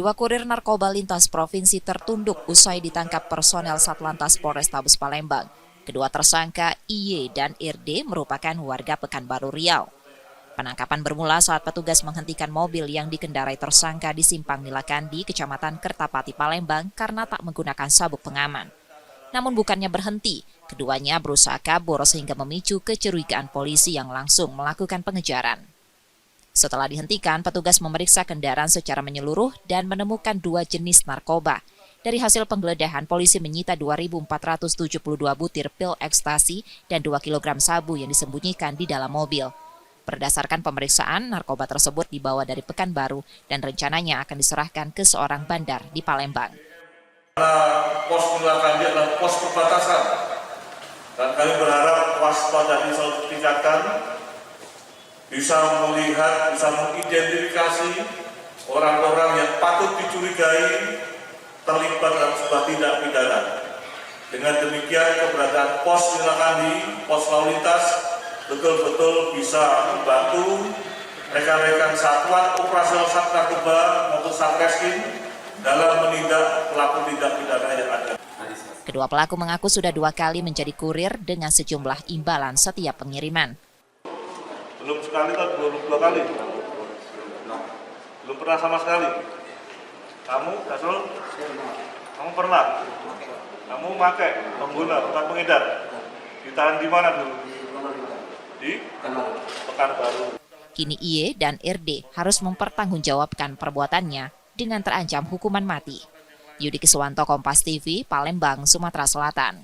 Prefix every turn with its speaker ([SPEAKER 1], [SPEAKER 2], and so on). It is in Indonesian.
[SPEAKER 1] Dua kurir narkoba lintas provinsi tertunduk usai ditangkap personel Satlantas Polrestabes Palembang. Kedua tersangka IY dan RD merupakan warga Pekanbaru Riau. Penangkapan bermula saat petugas menghentikan mobil yang dikendarai tersangka di Simpang Nilakandi, Kecamatan Kertapati, Palembang karena tak menggunakan sabuk pengaman. Namun bukannya berhenti, keduanya berusaha kabur sehingga memicu kecurigaan polisi yang langsung melakukan pengejaran. Setelah dihentikan, petugas memeriksa kendaraan secara menyeluruh dan menemukan 2 jenis narkoba. Dari hasil penggeledahan, polisi menyita 2.472 butir pil ekstasi dan 2 kg sabu yang disembunyikan di dalam mobil. Berdasarkan pemeriksaan, narkoba tersebut dibawa dari Pekanbaru dan rencananya akan diserahkan ke seorang bandar di Palembang.
[SPEAKER 2] Pos Nilakandi adalah pos perbatasan dan kami berharap waspada ini selalu ditingkatkan, bisa melihat, bisa mengidentifikasi orang-orang yang patut dicurigai terlibat dalam sebuah tindak pidana. Dengan demikian keberadaan pos Nilakandi, pos lalu lintas betul-betul bisa membantu rekan-rekan satuan operasional Sat Narkoba maupun Satreskrim dalam menindak pelaku tindak pidana yang ada.
[SPEAKER 1] Kedua pelaku mengaku sudah 2 kali menjadi kurir dengan sejumlah imbalan setiap pengiriman.
[SPEAKER 2] Belum sekali atau belum 2 kali? Belum pernah sama sekali? Kamu, Dasul? Kamu pernah? Kamu pakai, pengguna, bukan pengedar? Ditahan di mana dulu? Di Pekanbaru.
[SPEAKER 1] Kini IY dan RD harus mempertanggungjawabkan perbuatannya dengan terancam hukuman mati. Yudi Kiswanto, Kompas TV, Palembang, Sumatera Selatan.